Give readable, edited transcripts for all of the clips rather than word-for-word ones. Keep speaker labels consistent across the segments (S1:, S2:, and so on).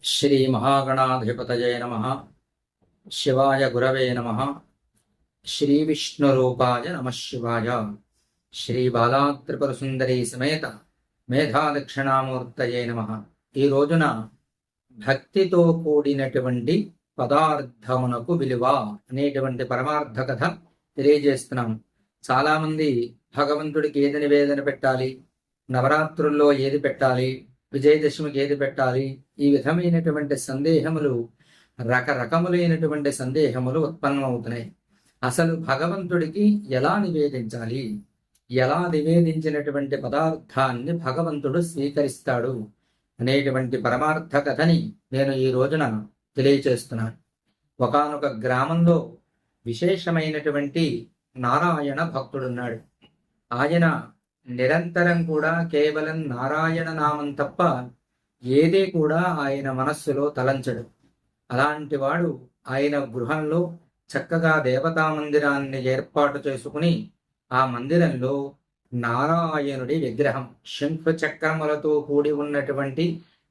S1: శ్రీ మహాగణాధిపతయే నమః. శివాయ గురవే నమః. శ్రీ విష్ణురూపాయ నమః శివాయ. శ్రీ బాలాత్రిపుర సుందరీ సమేత మేధాదక్షిణామూర్తయే నమః. ఈ రోజున భక్తితో కూడినటువంటి పదార్థమునకు విలువ అనేటువంటి పరమార్థ కథ తెలియజేస్తున్నాం. చాలా మంది భగవంతుడికి ఏది నివేదన పెట్టాలి, నవరాత్రుల్లో ఏది పెట్టాలి, విజయదశమికి ఏది పెట్టాలి, ఈ విధమైనటువంటి సందేహములు, రకరకములైనటువంటి సందేహములు ఉత్పన్నమవుతున్నాయి. అసలు భగవంతుడికి ఎలా నివేదించాలి, ఎలా నివేదించినటువంటి పదార్థాన్ని భగవంతుడు స్వీకరిస్తాడు అనేటువంటి పరమార్థ కథని నేను ఈ రోజున తెలియచేస్తున్నాను. ఒకానొక గ్రామంలో విశేషమైనటువంటి నారాయణ భక్తుడున్నాడు. ఆయన నిరంతరం కూడా కేవలం నారాయణ నామం తప్ప ఏదే కూడా ఆయన మనస్సులో తలంచడు. అలాంటి వాడు ఆయన గృహంలో చక్కగా దేవతా మందిరాన్ని ఏర్పాటు చేసుకుని ఆ మందిరంలో నారాయణుడి విగ్రహం, శంఖు చక్రములతో కూడి ఉన్నటువంటి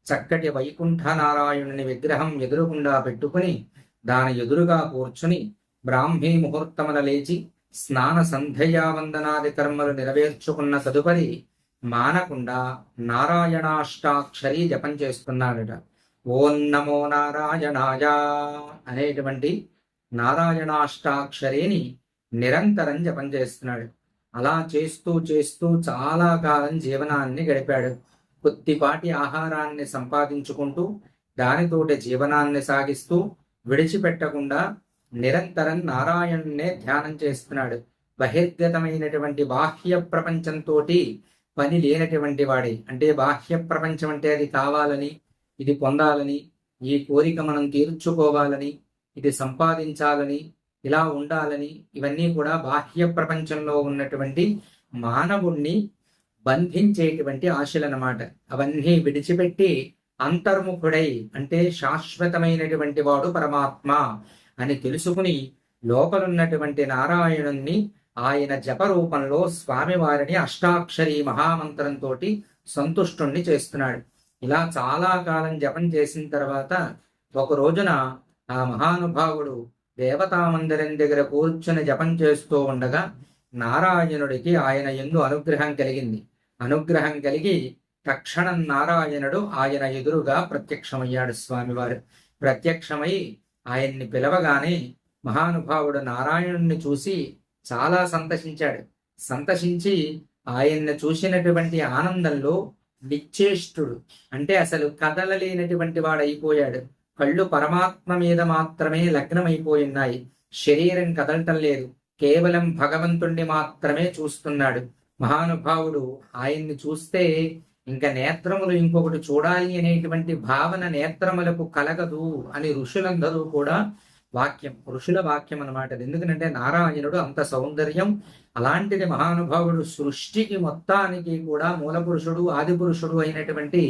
S1: చక్కటి వైకుంఠ నారాయణుని విగ్రహం ఎదురుగుండా పెట్టుకుని దాని ఎదురుగా కూర్చుని బ్రాహ్మీ ముహూర్తమున లేచి స్నాన సంధ్యావందనాది కర్మలు నెరవేర్చుకున్న తదుపరి మానకుండా నారాయణాష్టాక్షరి జపం చేస్తున్నాడట. ఓం నమో నారాయణాయ అనేటువంటి నారాయణాష్టాక్షరిని నిరంతరం జపం చేస్తున్నాడు. అలా చేస్తూ చేస్తూ చాలా కాలం జీవనాన్ని గడిపాడు. కొద్దిపాటి ఆహారాన్ని సంపాదించుకుంటూ దానితోటి జీవనాన్ని సాగిస్తూ విడిచిపెట్టకుండా నిరంతరం నారాయణునే ధ్యానం చేస్తున్నాడు. బహిర్గతమైనటువంటి బాహ్య ప్రపంచంతో పని లేనటువంటి వాడి, అంటే బాహ్య ప్రపంచం అంటే అది కావాలని, ఇది పొందాలని, ఈ కోరిక మనం తీర్చుకోవాలని, ఇది సంపాదించాలని, ఇలా ఉండాలని, ఇవన్నీ కూడా బాహ్య ప్రపంచంలో ఉన్నటువంటి మానవుణ్ణి బంధించేటువంటి ఆశలన్నమాట. అవన్నీ విడిచిపెట్టి అంతర్ముఖుడై, అంటే శాశ్వతమైనటువంటి వాడు పరమాత్మ అని తెలుసుకుని లోపలున్నటువంటి నారాయణుణ్ణి ఆయన జపరూపంలో స్వామివారిని అష్టాక్షరి మహామంత్రంతో సంతుష్టుణ్ణి చేస్తున్నాడు. ఇలా చాలా కాలం జపం చేసిన తర్వాత ఒక రోజున ఆ మహానుభావుడు దేవతా మందిరం దగ్గర కూర్చుని జపం చేస్తూ ఉండగా నారాయణుడికి ఆయన యందు అనుగ్రహం కలిగింది. అనుగ్రహం కలిగి తక్షణం నారాయణుడు ఆయన ఎదురుగా ప్రత్యక్షమయ్యాడు. స్వామివారు ప్రత్యక్షమై ఆయన్ని పిలవగానే మహానుభావుడు నారాయణుణ్ణి చూసి చాలా సంతసించాడు. సంతసించి ఆయన్ని చూసినటువంటి ఆనందంలో నిశ్చేష్టుడు, అంటే అసలు కదలలేనటువంటి వాడైపోయాడు. కళ్ళు పరమాత్మ మీద మాత్రమే లగ్నమైపోయినాయి. శరీరం కదలటం లేదు, కేవలం భగవంతుణ్ణి మాత్రమే చూస్తున్నాడు. మహానుభావుడు ఆయన్ని చూస్తే ఇంకా నేత్రములు ఇంకొకటి చూడాలి అనేటువంటి భావన నేత్రములకు కలగదు అని ఋషులందరూ కూడా వాక్యం, ఋషుల వాక్యం అనమాట. ఎందుకంటే నారాయణుడు అంత సౌందర్యం. అలాంటిది మహానుభావుడు సృష్టికి మొత్తానికి కూడా మూలపురుషుడు, ఆదిపురుషుడు అయినటువంటి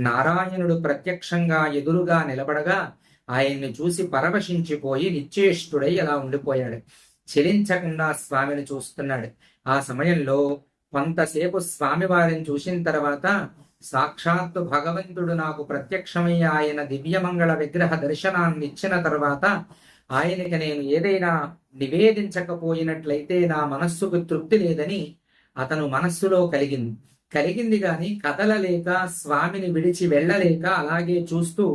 S1: నారాయణుడు ప్రత్యక్షంగా ఎదురుగా నిలబడగా ఆయన్ని చూసి పరవశించిపోయి నిశ్చేష్టుడై అలా ఉండిపోయాడు. చెలించకుండా స్వామిని చూస్తున్నాడు. ఆ సమయంలో కొంతసేపు స్వామివారిని చూసిన తర్వాత సాక్షాత్తు భగవంతుడు నాకు ప్రత్యక్షమై ఆయన దివ్యమంగళ విగ్రహ దర్శనాన్ని ఇచ్చిన తర్వాత ఆయనకి నేను ఏదైనా నివేదించకపోయినట్లయితే నా మనస్సుకు తృప్తి లేదని అతను మనస్సులో కలిగింది కానీ కదలలేక, స్వామిని విడిచి వెళ్ళలేక అలాగే చూస్తూ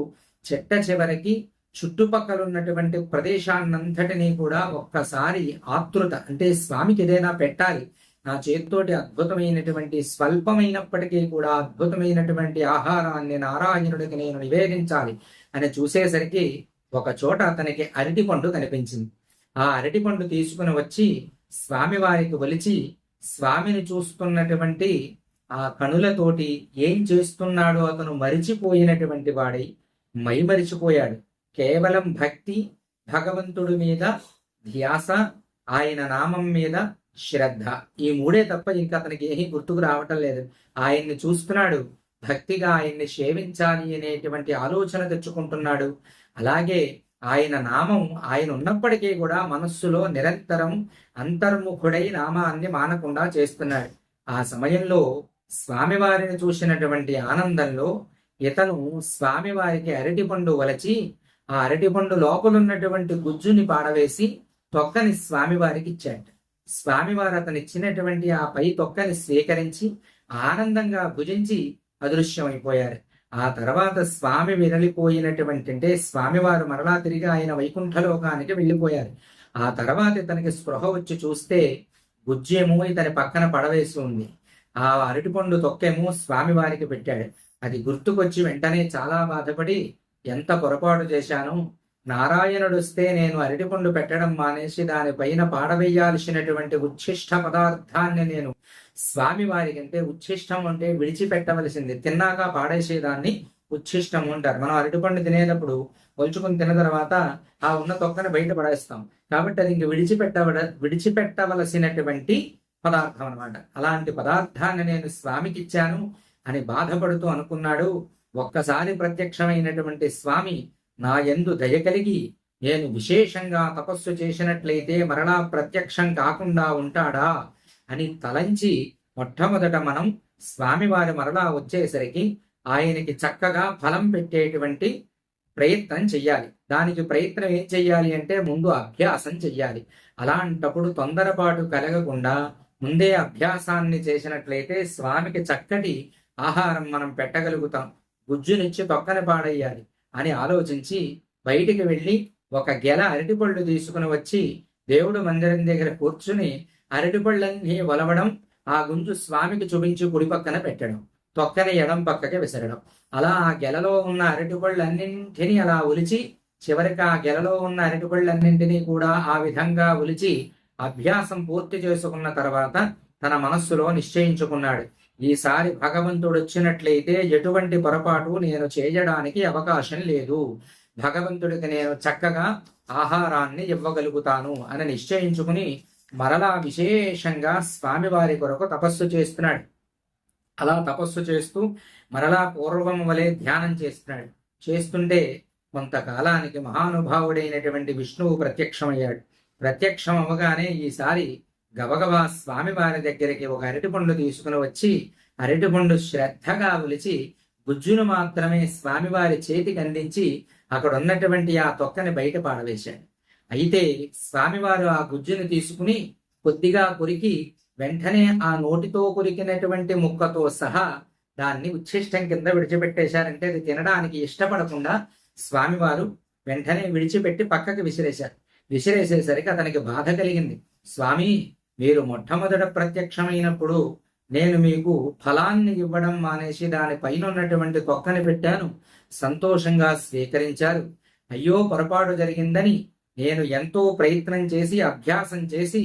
S1: చెట్ట చివరికి చుట్టుపక్కల ఉన్నటువంటి ప్రదేశాన్నంతటినీ కూడా ఒక్కసారి ఆతృత, అంటే స్వామికి ఏదైనా పెట్టాలి, నా చేతితోటి అద్భుతమైనటువంటి స్వల్పమైనప్పటికీ కూడా అద్భుతమైనటువంటి ఆహారాన్ని నారాయణుడికి నేను నివేదించాలి అని చూసేసరికి ఒక చోట అతనికి అరటిపండు కనిపించింది. ఆ అరటిపండు తీసుకుని వచ్చి స్వామివారికి ఒలిచి స్వామిని చూస్తున్నటువంటి ఆ కనులతోటి ఏం చేస్తున్నాడో అతను మరిచిపోయినటువంటి వాడై మైమరిచిపోయాడు. కేవలం భక్తి, భగవంతుడి మీద ధ్యాస, ఆయన నామం మీద శ్రద్ధ, ఈ మూడే తప్ప ఇంకా అతనికి ఏమీ గుర్తుకు రావటం లేదు. ఆయన్ని చూస్తున్నాడు, భక్తిగా ఆయన్ని సేవించాలి అనేటువంటి ఆలోచన తెచ్చుకుంటున్నాడు. అలాగే ఆయన నామం ఆయన ఉన్నప్పటికీ కూడా మనస్సులో నిరంతరం అంతర్ముఖుడై నామాన్ని మానకుండా చేస్తున్నాడు. ఆ సమయంలో స్వామివారిని చూసినటువంటి ఆనందంలో ఇతను స్వామివారికి అరటిపండు వలచి ఆ అరటిపండు లోపల ఉన్నటువంటి గుజ్జుని పాడవేసి తొక్కని స్వామివారికి ఇచ్చాడు. స్వామివారు అతను ఇచ్చినటువంటి ఆ పై తొక్కని స్వీకరించి ఆనందంగా భుజించి అదృశ్యమైపోయారు. ఆ తర్వాత స్వామి విరలిపోయినటువంటి అంటే స్వామివారు మరలా తిరిగి ఆయన వైకుంఠలోకానికి వెళ్ళిపోయారు. ఆ తర్వాత ఇతనికి స్పృహ వచ్చి చూస్తే గుజ్జేమో ఇతని పక్కన పడవేసి ఉంది. ఆ అరటిపండు తొక్కేమో స్వామివారికి పెట్టాడు. అది గుర్తుకొచ్చి వెంటనే చాలా బాధపడి ఎంత పొరపాటు చేశాను, నారాయణుడు వస్తే నేను అరటిపండు పెట్టడం మానేసి దానిపైన పాడవేయాల్సినటువంటి ఉచ్ఛిష్ట పదార్థాన్ని నేను స్వామివారికి, అంటే ఉచ్ఛిష్టం అంటే విడిచిపెట్టవలసింది, తిన్నాక పాడేసేదాన్ని ఉచ్ఛిష్టము అంటారు. మనం అరటిపండు తినేటప్పుడు ఒలుచుకుని తిన్న తర్వాత ఆ ఉన్న తొక్కని బయట పడేస్తాం. కాబట్టి అది ఇంక విడిచిపెట్టవలసినటువంటి పదార్థం అనమాట. అలాంటి పదార్థాన్ని నేను స్వామికి ఇచ్చాను అని బాధపడుతూ అనుకున్నాడు. ఒక్కసారి ప్రత్యక్షమైనటువంటి స్వామి నా యందు దయ కలిగి నేను విశేషంగా తపస్సు చేసినట్లయితే మరలా ప్రత్యక్షం కాకుండా ఉంటాడా అని తలంచి మొట్టమొదట మనం స్వామివారి మరలా వచ్చేసరికి ఆయనకి చక్కగా ఫలం పెట్టేటువంటి ప్రయత్నం చెయ్యాలి. దానికి ప్రయత్నం ఏం చెయ్యాలి అంటే ముందు అభ్యాసం చెయ్యాలి. అలాంటప్పుడు తొందరపాటు కలగకుండా ముందే అభ్యాసాన్ని చేసినట్లయితే స్వామికి చక్కటి ఆహారం మనం పెట్టగలుగుతాం. గుజ్జునిచ్చి తొక్కని పాడేయాలి అని ఆలోచించి బయటికి వెళ్ళి ఒక గెల అరటిపళ్ళు తీసుకుని వచ్చి దేవుడు మందిరం దగ్గర కూర్చుని అరటిపళ్ళన్నీ ఒలవడం, ఆ గుంజు స్వామికి చూపించి కుడి పక్కన పెట్టడం, తొక్కని ఎడం పక్కకి విసరడం. అలా ఆ గెలలో ఉన్న అరటిపళ్ళన్నింటినీ అలా ఒలిచి చివరికి ఆ గెలలో ఉన్న అరటిపళ్ళన్నింటినీ కూడా ఆ విధంగా ఒలిచి అభ్యాసం పూర్తి చేసుకున్న తర్వాత తన మనస్సులో నిశ్చయించుకున్నాడు, ఈసారి భగవంతుడు వచ్చినట్లయితే ఎటువంటి పొరపాటు నేను చేయడానికి అవకాశం లేదు, భగవంతుడికి నేను చక్కగా ఆహారాన్ని ఇవ్వగలుగుతాను అని నిశ్చయించుకుని మరలా విశేషంగా స్వామివారి కొరకు తపస్సు చేస్తున్నాడు. అలా తపస్సు చేస్తూ మరలా పూర్వం వలె ధ్యానం చేస్తున్నాడు. చేస్తుంటే కొంతకాలానికి మహానుభావుడైనటువంటి విష్ణువు ప్రత్యక్షమయ్యాడు. ప్రత్యక్షం అవ్వగానే ఈసారి గబగబా స్వామివారి దగ్గరికి ఒక అరటిపండు తీసుకుని వచ్చి అరటిపండు శ్రద్ధగా ఒలిచి గుజ్జును మాత్రమే స్వామివారి చేతికి అందించి అక్కడ ఉన్నటువంటి ఆ తొక్కని బయట పాడవేశాడు. అయితే స్వామివారు ఆ గుజ్జుని తీసుకుని కొద్దిగా కొరికి వెంటనే ఆ నోటితో కొరికినటువంటి ముక్కతో సహా దాన్ని ఉచ్ఛిష్టం కింద విడిచిపెట్టేశారంటే అది తినడానికి ఇష్టపడకుండా స్వామివారు వెంటనే విడిచిపెట్టి పక్కకి విసిరేశారు. విసిరేసేసరికి అతనికి బాధ కలిగింది. స్వామి, మీరు మొట్టమొదట ప్రత్యక్షమైనప్పుడు నేను మీకు ఫలాన్ని ఇవ్వడం మానేసి దానిపైన ఉన్నటువంటి తొక్కని పెట్టాను, సంతోషంగా స్వీకరించారు. అయ్యో పొరపాటు జరిగిందని నేను ఎంతో ప్రయత్నం చేసి అభ్యాసం చేసి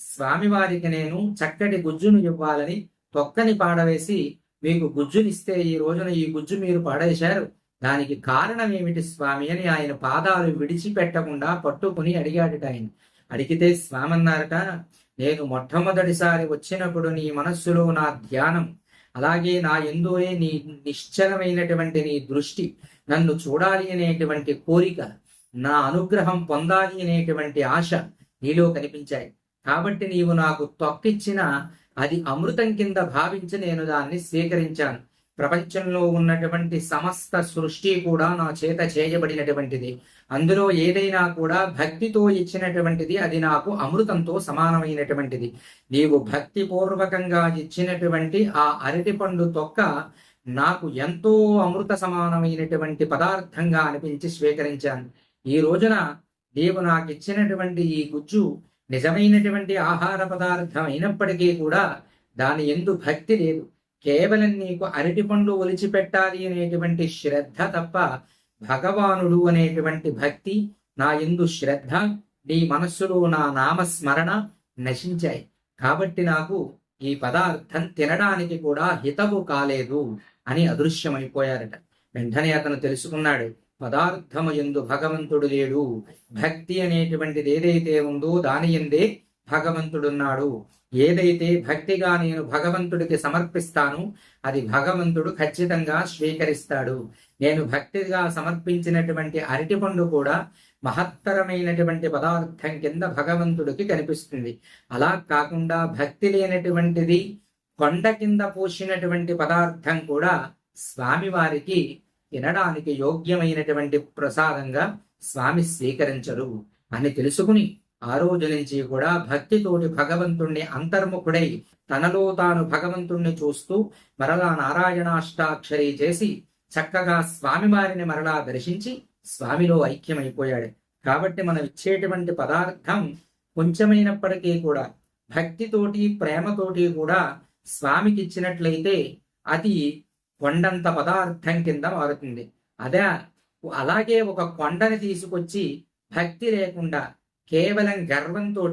S1: స్వామివారికి నేను చక్కటి గుజ్జును ఇవ్వాలని తొక్కని పాడవేసి మీకు గుజ్జునిస్తే ఈ రోజున ఈ గుజ్జు మీరు పాడేశారు, దానికి కారణం ఏమిటి స్వామి అని ఆయన పాదాలు విడిచిపెట్టకుండా పట్టుకుని అడిగాడట. ఆయన అడిగితే స్వామి అన్నారట, నేను మొట్టమొదటిసారి వచ్చినప్పుడు నీ మనస్సులో నా ధ్యానం, అలాగే నా యందునే నీ నిశ్చలమైనటువంటి నీ దృష్టి, నన్ను చూడాలి అనేటువంటి కోరిక, నా అనుగ్రహం పొందాలి అనేటువంటి ఆశ నీలో కనిపించాయి. కాబట్టి నీవు నాకు తొక్కిచ్చిన అది అమృతం కింద భావించి నేను దాన్ని స్వీకరించాను. ప్రపంచంలో ఉన్నటువంటి సమస్త సృష్టి కూడా నా చేత చేయబడినటువంటిది. అందులో ఏదైనా కూడా భక్తితో ఇచ్చినటువంటిది, అది నాకు అమృతంతో సమానమైనటువంటిది. నీవు భక్తిపూర్వకంగా ఇచ్చినటువంటి ఆ అరటిపండు తొక్క నాకు ఎంతో అమృత సమానమైనటువంటి పదార్థంగా అనిపించి స్వీకరించాను. ఈ రోజున నీవు నాకు ఇచ్చినటువంటి ఈ గుజ్జు నిజమైనటువంటి ఆహార పదార్థం అయినప్పటికీ కూడా దాని యందు భక్తి లేదు. కేవలం నీకు అరటిపండు ఒలిచిపెట్టాలి అనేటువంటి శ్రద్ధ తప్ప భగవానుడు అనేటువంటి భక్తి, నా యందు శ్రద్ధ, నీ మనస్సులో నా నామస్మరణ నశించాయి. కాబట్టి నాకు ఈ పదార్థం తినడానికి కూడా హితవు కాలేదు అని అదృశ్యమైపోయారట. వెంటనే అతను తెలుసుకున్నాడు, పదార్థము యందు భగవంతుడు లేడు. భక్తి అనేటువంటిది ఏదైతే ఉందో దాని యందే భగవంతుడున్నాడు. ఏదైతే భక్తిగా నేను భగవంతుడికి సమర్పిస్తాను అది భగవంతుడు ఖచ్చితంగా స్వీకరిస్తాడు. నేను భక్తిగా సమర్పించినటువంటి అరటిపండు కూడా మహత్తరమైనటువంటి పదార్థం కింద భగవంతుడికి కనిపిస్తుంది. అలా కాకుండా భక్తి లేనటువంటిది కొండ కింద పోసినటువంటి పదార్థం కూడా స్వామివారికి తినడానికి యోగ్యమైనటువంటి ప్రసాదంగా స్వామి స్వీకరించరు అని తెలుసుకుని ఆ రోజు నుంచి కూడా భక్తితోటి భగవంతుణ్ణి అంతర్ముఖుడై తనలో తాను భగవంతుణ్ణి చూస్తూ మరలా నారాయణాష్టాక్షరి చేసి చక్కగా స్వామివారిని మరలా దర్శించి స్వామిలో ఐక్యమైపోయాడు. కాబట్టి మనం ఇచ్చేటువంటి పదార్థం కొంచెమైనప్పటికీ కూడా భక్తితోటి ప్రేమతోటి కూడా స్వామికి ఇచ్చినట్లయితే అది కొండంత పదార్థం కింద మారుతుంది. అలాగే ఒక కొండని తీసుకొచ్చి భక్తి లేకుండా కేవలం గర్వంతో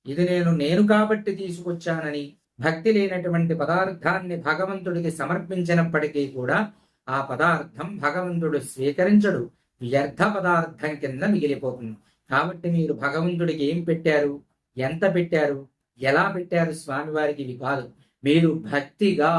S1: ఇది నేను కాబట్టి తీసుకొచ్చానని భక్తి లేనటువంటి పదార్థాన్ని భగవంతుడికి సమర్పించినప్పటికీ కూడా ఆ పదార్థం భగవంతుడు స్వీకరించడు, వ్యర్థ పదార్థం కింద మిగిలిపోతుంది. కాబట్టి మీరు భగవంతుడికి ఏం పెట్టారు, ఎంత పెట్టారు, ఎలా పెట్టారు స్వామివారికి ఇవి కాదు. మీరు భక్తిగా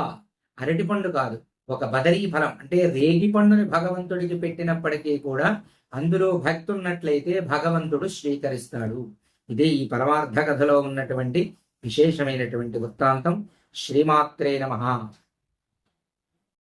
S1: అరటిపండు కాదు, ఒక బదరీ ఫలం అంటే రేగి పండుని భగవంతుడికి పెట్టినప్పటికీ కూడా అందులో భక్తి ఉన్నట్లయితే భగవంతుడు స్వీకరిస్తాడు. ఇదే ఈ పరమార్థ కథలో ఉన్నటువంటి విశేషమైనటువంటి వృత్తాంతం. శ్రీమాత్రే నమః.